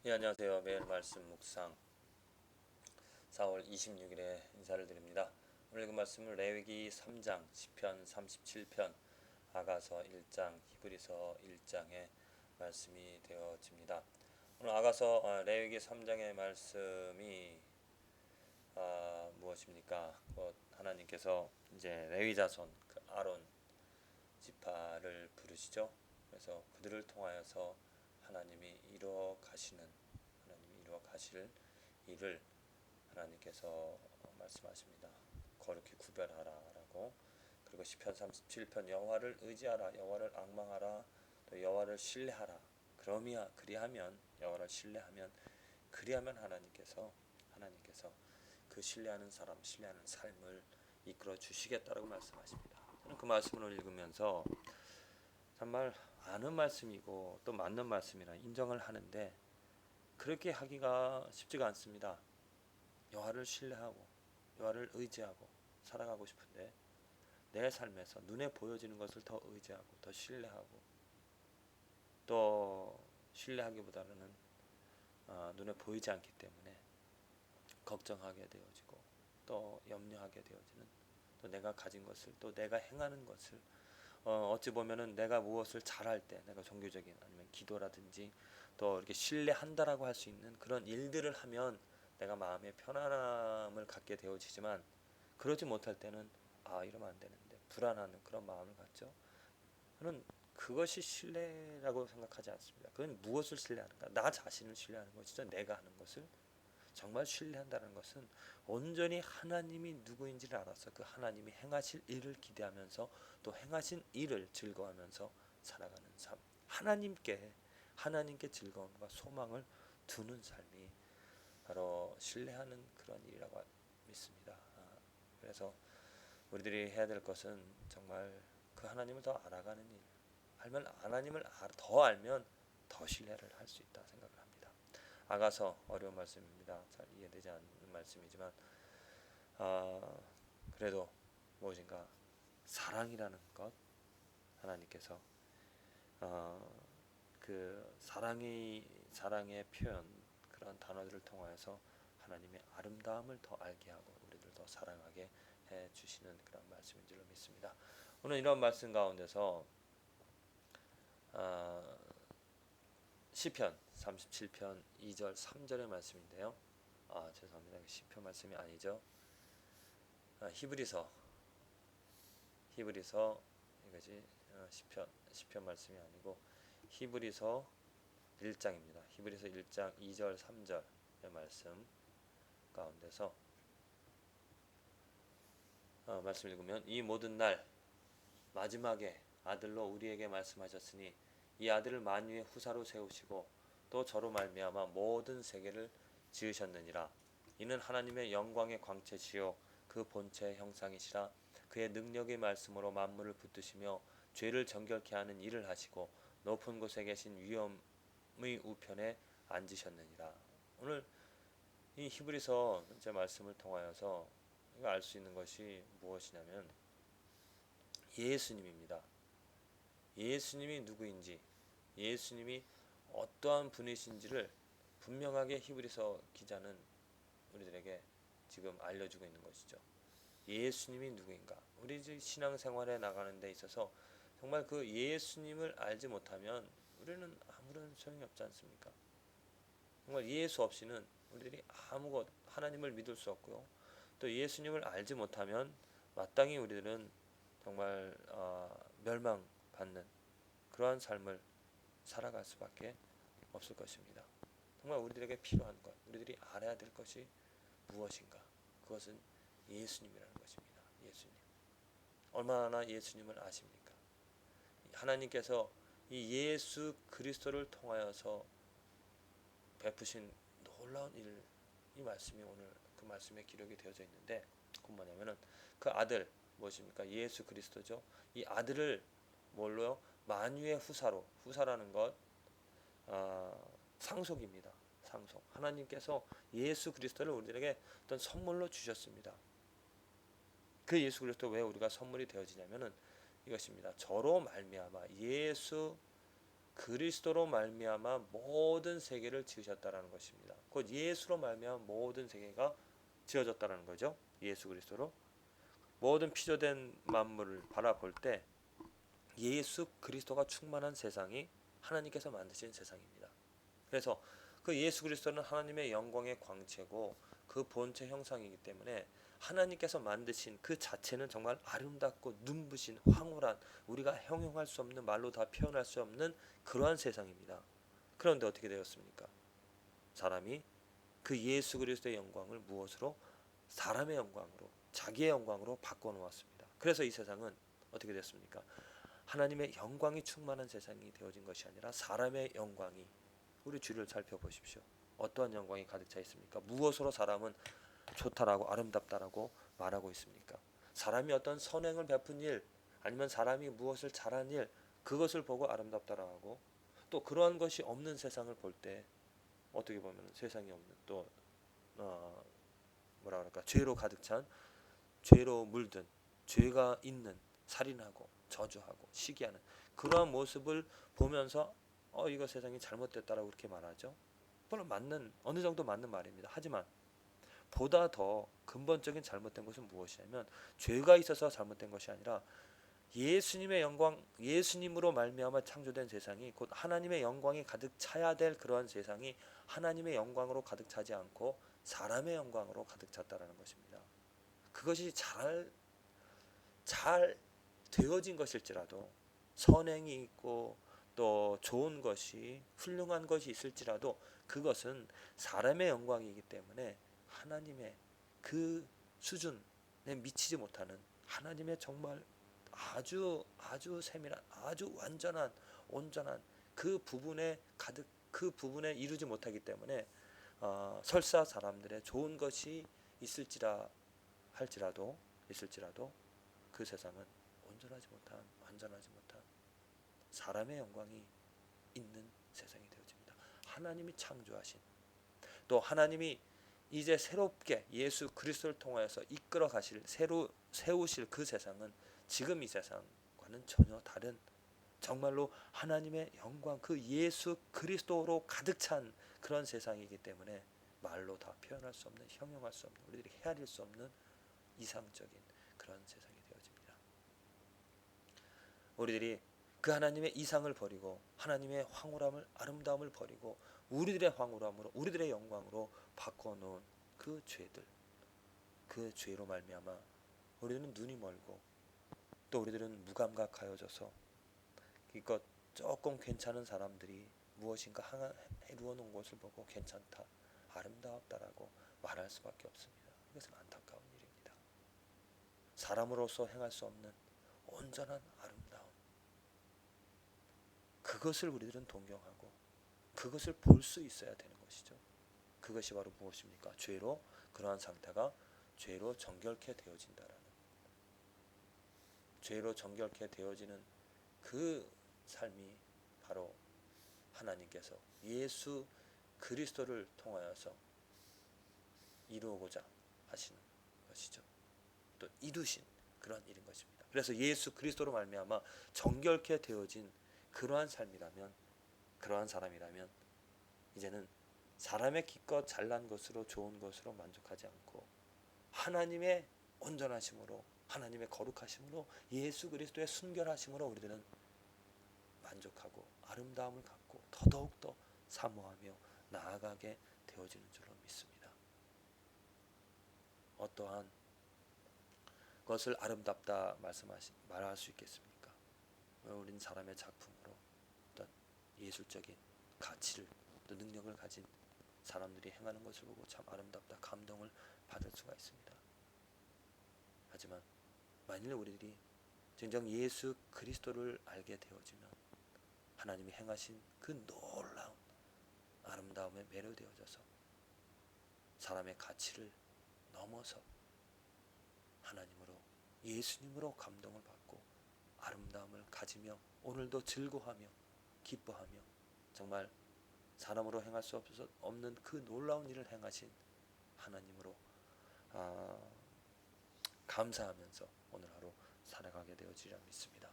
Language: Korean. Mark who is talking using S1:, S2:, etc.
S1: 예, 안녕하세요. 매일 말씀 묵상 4월 26일에 인사를 드립니다. 오늘 그 말씀은 레위기 3장, 시편 37편, 아가서 1장, 히브리서 1장의 말씀이 되어집니다. 오늘 레위기 3장의 말씀이 무엇입니까? 하나님께서 이제 레위 자손 그 아론 지파를 부르시죠. 그래서 그들을 통하여서 하나님이 이루어 가실 일을 하나님께서 말씀하십니다. 거룩히 구별하라라고. 그리고 시편 37편 여호와를 의지하라, 여호와를 앙망하라, 또 여호와를 신뢰하라. 그리하면 여호와를 그리하면 하나님께서 그 신뢰하는 삶을 이끌어 주시겠다라고 말씀하십니다. 저는 그 말씀을 읽으면서 정말 아는 말씀이고 또 맞는 말씀이라 인정을 하는데 그렇게 하기가 쉽지가 않습니다. 여호와를 신뢰하고 여호와를 의지하고 살아가고 싶은데 내 삶에서 눈에 보여지는 것을 더 의지하고 더 신뢰하고 또 신뢰하기보다는 눈에 보이지 않기 때문에 걱정하게 되어지고 또 염려하게 되어지는, 또 내가 가진 것을 또 내가 행하는 것을 어찌 보면은 내가 무엇을 잘할 때, 내가 종교적인 아니면 기도라든지 또 이렇게 신뢰한다라고 할 수 있는 그런 일들을 하면 내가 마음의 편안함을 갖게 되어지지만, 그러지 못할 때는 이러면 안 되는데 불안한 그런 마음을 갖죠. 저는 그것이 신뢰라고 생각하지 않습니다. 그건 무엇을 신뢰하는가? 나 자신을 신뢰하는 것이죠. 내가 하는 것을 정말 신뢰한다는 것은 온전히 하나님이 누구인지를 알아서 그 하나님이 행하실 일을 기대하면서 또 행하신 일을 즐거워하면서 살아가는 삶. 하나님께 즐거움과 소망을 두는 삶이 바로 신뢰하는 그런 일이라고 믿습니다. 그래서 우리들이 해야 될 것은 정말 그 하나님을 더 알아가는 일. 하나님을 더 알면 더 신뢰를 할 수 있다 생각을 합니다. 아가서 어려운 말씀입니다. 잘 이해되지 않는 말씀이지만 그래도 무엇인가 사랑이라는 것, 하나님께서 그 사랑의 표현, 그런 단어들을 통하여서 하나님의 아름다움을 더 알게 하고 우리들 더 사랑하게 해 주시는 그런 말씀인 줄로 믿습니다. 오늘 이런 말씀 가운데서 시편 37편 2절 3절의 말씀인데요. 죄송합니다. 시편 말씀이 아니죠. 히브리서 이것이 시편 말씀이 아니고 히브리서 1장입니다. 히브리서 1장 2절 3절의 말씀 가운데서 말씀 읽으면, 이 모든 날 마지막에 아들로 우리에게 말씀하셨으니 이 아들을 만유의 후사로 세우시고 또 저로 말미암아 모든 세계를 지으셨느니라. 이는 하나님의 영광의 광채시요 그 본체의 형상이시라. 그의 능력의 말씀으로 만물을 붙드시며 죄를 정결케 하는 일을 하시고 높은 곳에 계신 위엄의 우편에 앉으셨느니라. 오늘 이 히브리서 제 말씀을 통하여서 알 수 있는 것이 무엇이냐면 예수님입니다. 예수님이 누구인지, 예수님이 어떠한 분이신지를 분명하게 히브리서 기자는 우리들에게 지금 알려주고 있는 것이죠. 예수님이 누구인가? 우리 신앙생활에 나가는 데 있어서 정말 그 예수님을 알지 못하면 우리는 아무런 소용이 없지 않습니까? 정말 예수 없이는 우리들이 하나님을 믿을 수 없고요. 또 예수님을 알지 못하면 마땅히 우리들은 정말 멸망받는 그러한 삶을 살아갈 수밖에 없을 것입니다. 정말 우리들에게 필요한 것, 우리들이 알아야 될 것이 무엇인가? 그것은 예수님이라는 것입니다. 예수님. 얼마나 예수님을 아십니까? 하나님께서 이 예수 그리스도를 통하여서 베푸신 놀라운 일, 이 말씀이 오늘 그 말씀에 기록이 되어져 있는데, 그 뭐냐면은 그 아들 무엇입니까? 예수 그리스도죠. 이 아들을 뭘로요? 만유의 후사라는 것 상속입니다. 상속. 하나님께서 예수 그리스도를 우리들에게 어떤 선물로 주셨습니다. 그 예수 그리스도 왜 우리가 선물이 되어지냐면은 이것입니다. 저로 말미암아 예수 그리스도로 말미암아 모든 세계를 지으셨다라는 것입니다. 곧 예수로 말미암아 모든 세계가 지어졌다라는 거죠. 예수 그리스도로 모든 피조된 만물을 바라볼 때 예수 그리스도가 충만한 세상이 하나님께서 만드신 세상입니다. 그래서 그 예수 그리스도는 하나님의 영광의 광채고 그 본체 형상이기 때문에 하나님께서 만드신 그 자체는 정말 아름답고 눈부신 황홀한, 우리가 형용할 수 없는, 말로 다 표현할 수 없는 그러한 세상입니다. 그런데 어떻게 되었습니까? 사람이 그 예수 그리스도의 영광을 무엇으로? 사람의 영광으로, 자기의 영광으로 바꿔놓았습니다. 그래서 이 세상은 어떻게 됐습니까? 하나님의 영광이 충만한 세상이 되어진 것이 아니라 사람의 영광이, 우리 주위를 살펴보십시오. 어떠한 영광이 가득 차 있습니까? 무엇으로 사람은 좋다라고 아름답다라고 말하고 있습니까? 사람이 어떤 선행을 베푼 일, 아니면 사람이 무엇을 잘한 일, 그것을 보고 아름답다라고 하고, 또 그러한 것이 없는 세상을 볼 때 어떻게 보면 세상이 없는, 또 뭐라 그럴까, 죄로 가득 찬, 죄로 물든, 죄가 있는, 살인하고 저주하고 시기하는 그러한 모습을 보면서 이거 세상이 잘못됐다라고 그렇게 말하죠. 물론 맞는, 어느 정도 맞는 말입니다. 하지만 보다 더 근본적인 잘못된 것은 무엇이냐면, 죄가 있어서 잘못된 것이 아니라 예수님의 영광, 예수님으로 말미암아 창조된 세상이, 곧 하나님의 영광이 가득 차야 될 그러한 세상이 하나님의 영광으로 가득 차지 않고 사람의 영광으로 가득 찼다라는 것입니다. 그것이 잘 되어진 것일지라도, 선행이 있고 또 좋은 것이, 훌륭한 것이 있을지라도 그것은 사람의 영광이기 때문에 하나님의 그 수준에 미치지 못하는, 하나님의 정말 아주 세밀한, 아주 완전한, 온전한 그 부분에 가득, 그 부분에 이루지 못하기 때문에 설사 사람들의 좋은 것이 있을지라도 그 세상은 온전하지 못한, 완전하지 못한 사람의 영광이 있는 세상이 되어집니다. 하나님이 창조하신, 또 하나님이 이제 새롭게 예수 그리스도를 통하여서 이끌어 가실, 새로 세우실 그 세상은 지금 이 세상과는 전혀 다른, 정말로 하나님의 영광, 그 예수 그리스도로 가득 찬 그런 세상이기 때문에 말로 다 표현할 수 없는, 형용할 수 없는, 우리들이 헤아릴 수 없는 이상적인 그런 세상이 되어집니다. 우리들이 그 하나님의 이상을 버리고 하나님의 황홀함을, 아름다움을 버리고 우리들의 황홀함으로, 우리들의 영광으로 바꿔놓은 그 죄들, 그 죄로 말미암아 우리들은 눈이 멀고, 또 우리들은 무감각하여져서 이것 조금 괜찮은 사람들이 무엇인가 해루어 놓은 것을 보고 괜찮다, 아름다웠다라고 말할 수밖에 없습니다. 이것은 안타까운 일입니다. 사람으로서 행할 수 없는 온전한 아름다움, 그것을 우리들은 동경하고 그것을 볼 수 있어야 되는 것이죠. 그것이 바로 무엇입니까? 죄로, 그러한 상태가 죄로 정결케 되어진다라는, 죄로 정결케 되어지는 그 삶이 바로 하나님께서 예수 그리스도를 통하여서 이루고자 하시는 것이죠. 또 이루신 그러한 일인 것입니다. 그래서 예수 그리스도로 말미암아 정결케 되어진 그러한 삶이라면, 그러한 사람이라면 이제는 사람의 기껏 잘난 것으로, 좋은 것으로 만족하지 않고 하나님의 온전하심으로, 하나님의 거룩하심으로, 예수 그리스도의 순결하심으로 우리들은 만족하고 아름다움을 갖고 더더욱더 사모하며 나아가게 되어지는 줄로 믿습니다. 어떠한 것을 아름답다 말할 수 있겠습니까? 우린 사람의 작품으로 어떤 예술적인 가치를, 또 능력을 가진 사람들이 행하는 것을 보고 참 아름답다, 감동을 받을 수가 있습니다. 하지만 만일 우리들이 진정 예수 그리스도를 알게 되어지면 하나님이 행하신 그 놀라운 아름다움에 매료되어져서 사람의 가치를 넘어서 하나님으로, 예수님으로 감동을 받고 아름다움을 가지며 오늘도 즐거워하며 기뻐하며 정말 사람으로 행할 수 없는 그 놀라운 일을 행하신 하나님으로 감사하면서 오늘 하루 살아가게 되어지리라 믿습니다.